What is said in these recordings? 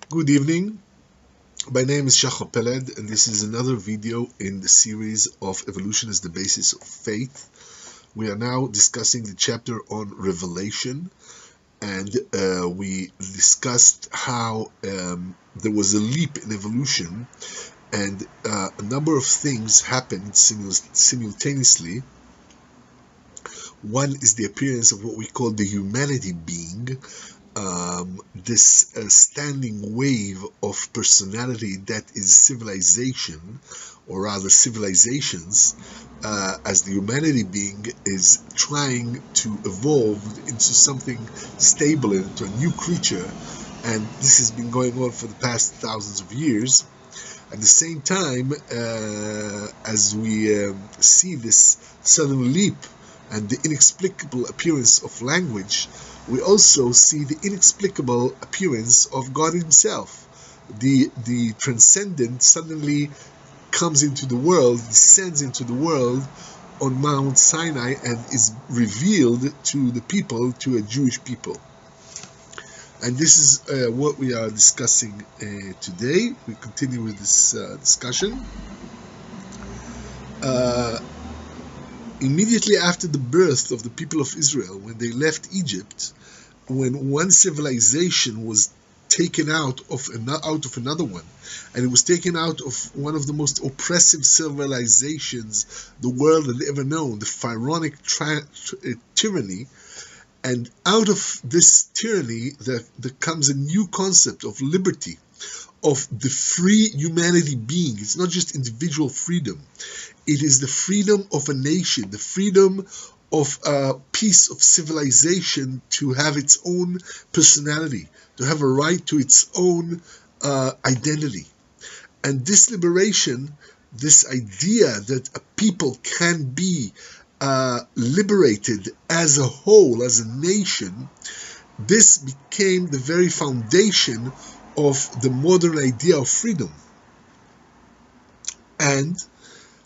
Good evening. My name is Shachar Peled, and this is another video in the series of Evolution as the Basis of Faith. We are now discussing the chapter on Revelation, and we discussed how there was a leap in evolution, and a number of things happened simultaneously. One is the appearance of what we call the humanity being, this standing wave of personality that is civilization, or rather civilizations, as the humanity being is trying to evolve into something stable, into a new creature, and this has been going on for the past thousands of years. At the same time, as we see this sudden leap and the inexplicable appearance of language, we also see the inexplicable appearance of God Himself. The transcendent suddenly comes into the world, descends into the world on Mount Sinai, and is revealed to the people, to a Jewish people. And this is what we are discussing today. We continue with this discussion. Immediately after the birth of the people of Israel, when they left Egypt, when one civilization was taken out of another one, and it was taken out of one of the most oppressive civilizations the world had ever known, the Pharaonic tyranny, and out of this tyranny there comes a new concept of liberty, of the free humanity being. It's not just individual freedom. It is the freedom of a nation, the freedom of a piece of civilization to have its own personality, to have a right to its own identity. And this liberation, this idea that a people can be liberated as a whole, as a nation, this became the very foundation of the modern idea of freedom. And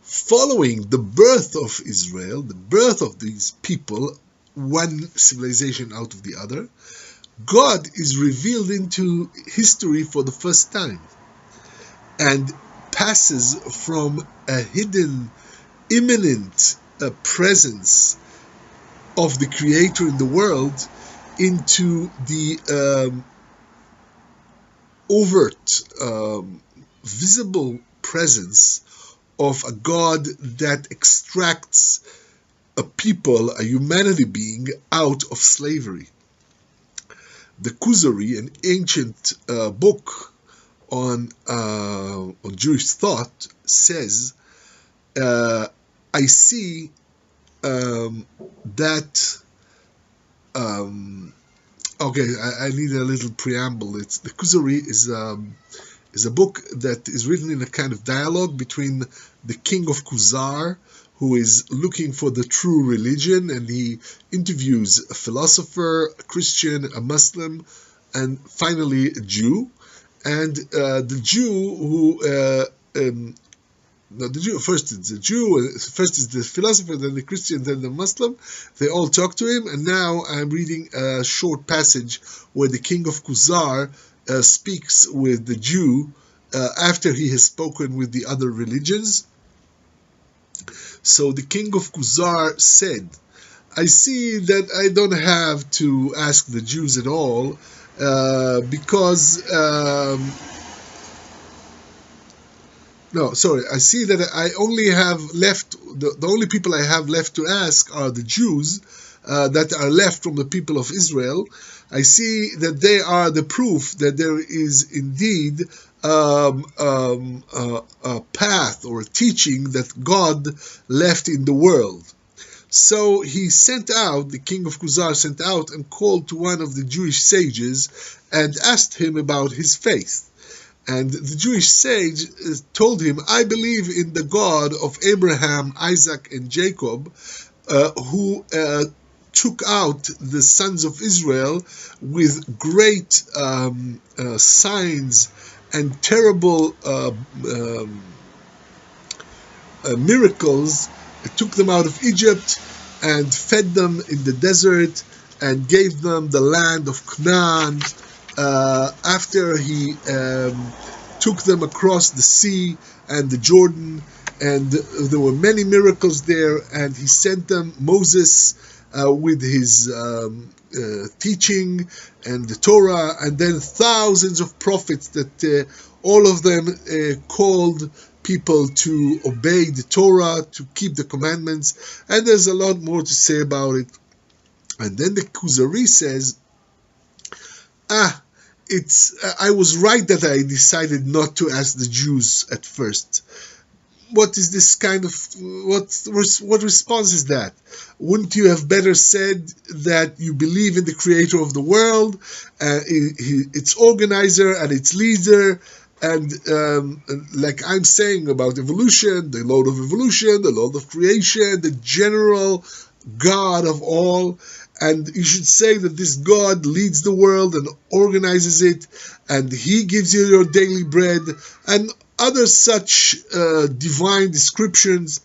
following the birth of Israel, the birth of these people, one civilization out of the other, God is revealed into history for the first time and passes from a hidden, imminent presence of the Creator in the world into the overt, visible presence of a God that extracts a people, a humanity being, out of slavery. The Kuzari, an ancient book on Jewish thought, says, I see that. Okay, I need a little preamble. The Kuzari is a book that is written in a kind of dialogue between the king of Kuzar, who is looking for the true religion, and he interviews a philosopher, a Christian, a Muslim, and finally a Jew. And the Jew who first is the philosopher, then the Christian, then the Muslim. They all talk to him, and now I'm reading a short passage where the king of Kuzar speaks with the Jew after he has spoken with the other religions. So the king of Kuzar said, I see that I don't have to ask the Jews at all, because I see that I only have left, the only people I have left to ask are the Jews that are left from the people of Israel. I see that they are the proof that there is indeed a path or a teaching that God left in the world. So he sent out, the king of Kuzar sent out and called to one of the Jewish sages and asked him about his faith. And the Jewish sage told him, I believe in the God of Abraham, Isaac, and Jacob, who took out the sons of Israel with great signs and terrible miracles. It took them out of Egypt and fed them in the desert and gave them the land of Canaan after he took them across the sea and the Jordan, and there were many miracles there, and he sent them Moses with his teaching and the Torah, and then thousands of prophets that all of them called people to obey the Torah, to keep the commandments, and there's a lot more to say about it. And then the Kuzari says, I was right that I decided not to ask the Jews at first. What is this kind of, what response is that? Wouldn't you have better said that you believe in the creator of the world, its organizer and its leader, and like I'm saying about evolution, the Lord of evolution, the Lord of creation, the general God of all, and you should say that this God leads the world and organizes it, and he gives you your daily bread, and other such divine descriptions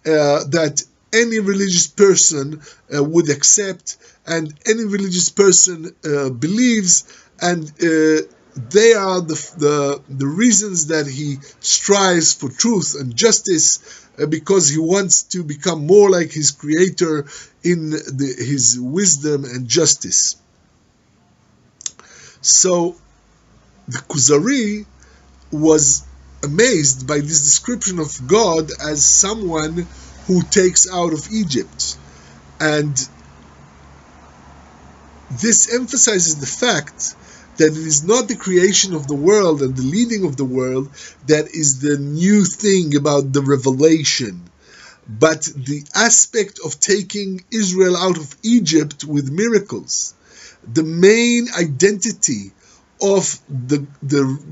that any religious person would accept, and any religious person believes, and they are the reasons that he strives for truth and justice, because he wants to become more like his creator in his wisdom and justice. So the Kuzari was amazed by this description of God as someone who takes out of Egypt, and this emphasizes the fact that it is not the creation of the world and the leading of the world that is the new thing about the revelation, but the aspect of taking Israel out of Egypt with miracles. The main identity of the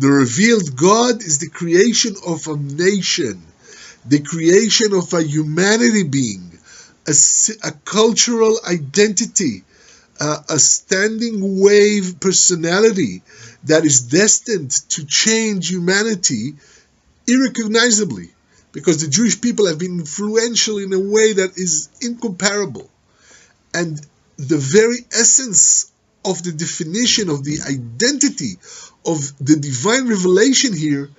revealed God is the creation of a nation, the creation of a humanity being, a cultural identity, a standing wave personality that is destined to change humanity irrecognizably, because the Jewish people have been influential in a way that is incomparable. And the very essence of the definition of the identity of the divine revelation here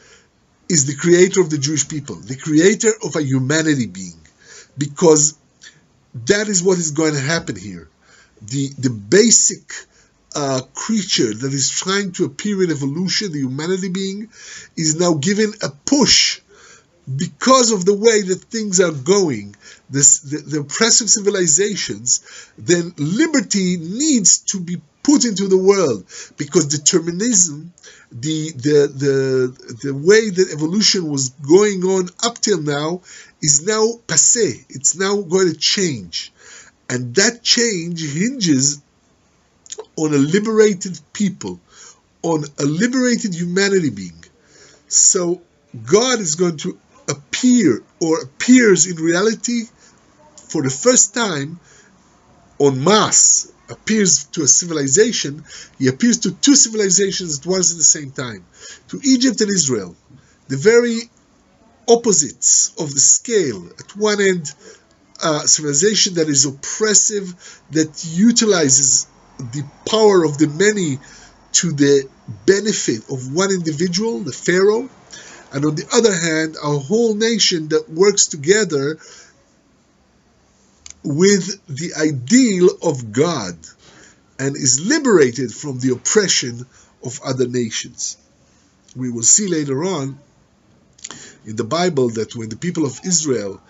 is the creator of the Jewish people, the creator of a humanity being, because that is what is going to happen here. The basic creature that is trying to appear in evolution, the humanity being, is now given a push because of the way that things are going, the oppressive civilizations. Then liberty needs to be put into the world, because determinism, the way that evolution was going on up till now, is now passé. It's now going to change, and that change hinges on a liberated people, on a liberated humanity being. So God is going to appear, or appears in reality for the first time en masse, appears to a civilization. He appears to two civilizations at once at the same time, to Egypt and Israel, the very opposites of the scale. At one end, a civilization that is oppressive, that utilizes the power of the many to the benefit of one individual, the Pharaoh, and on the other hand, a whole nation that works together with the ideal of God and is liberated from the oppression of other nations. We will see later on in the Bible that when the people of Israel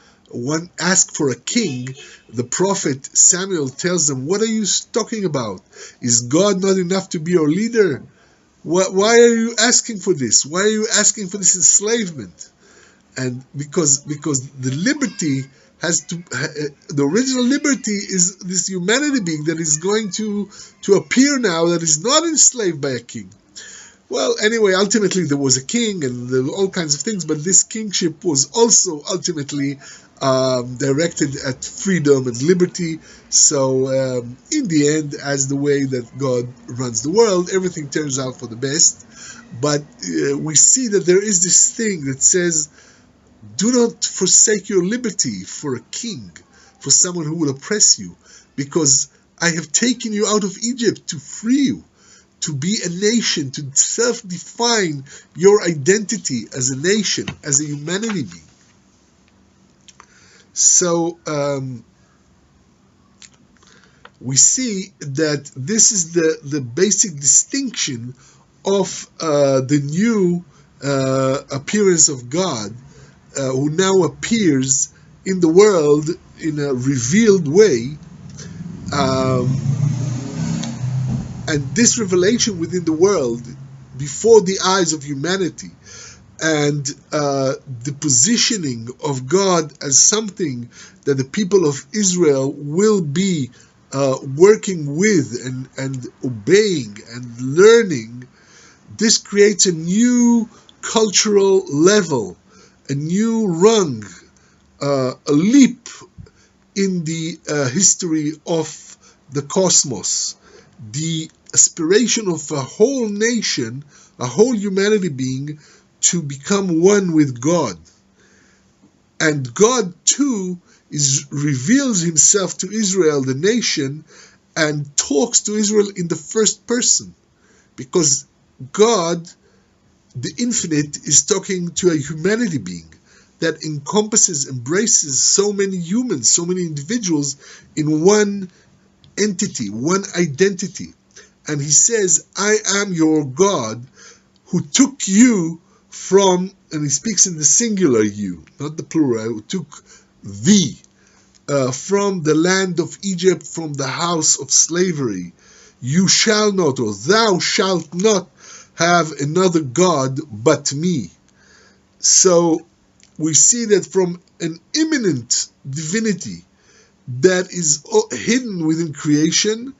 ask for a king, the prophet Samuel tells them, "What are you talking about? Is God not enough to be your leader? Why are you asking for this? Why are you asking for this enslavement?" And because the liberty the original liberty is this humanity being that is going to appear now, that is not enslaved by a king. Well, anyway, ultimately there was a king and there were all kinds of things, but this kingship was also ultimately directed at freedom and liberty. So in the end, as the way that God runs the world, everything turns out for the best. But we see that there is this thing that says, do not forsake your liberty for a king, for someone who will oppress you, because I have taken you out of Egypt to free you, to be a nation, to self-define your identity as a nation, as a humanity being. So we see that this is the basic distinction of the new appearance of God, who now appears in the world in a revealed way. And this revelation within the world, before the eyes of humanity, and the positioning of God as something that the people of Israel will be working with and obeying and learning, this creates a new cultural level, a new rung, a leap in the history of the cosmos. The aspiration of a whole nation, a whole humanity being, to become one with God. And God too reveals himself to Israel, the nation, and talks to Israel in the first person, because God, the infinite, is talking to a humanity being that encompasses, embraces so many humans, so many individuals in one entity, one identity. And he says, I am your God who took you from, and he speaks in the singular you, not the plural, who took thee from the land of Egypt, from the house of slavery. You shall not, or thou shalt not have another God but me. So we see that from an immanent divinity that is hidden within creation,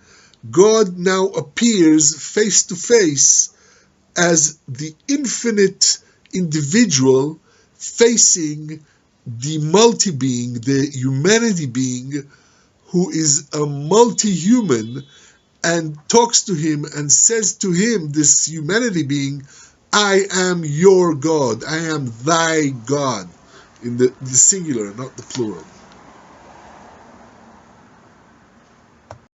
God now appears face to face as the infinite individual facing the multi-being, the humanity being, who is a multi-human, and talks to him and says to him, this humanity being, I am your God, I am thy God, in the singular, not the plural.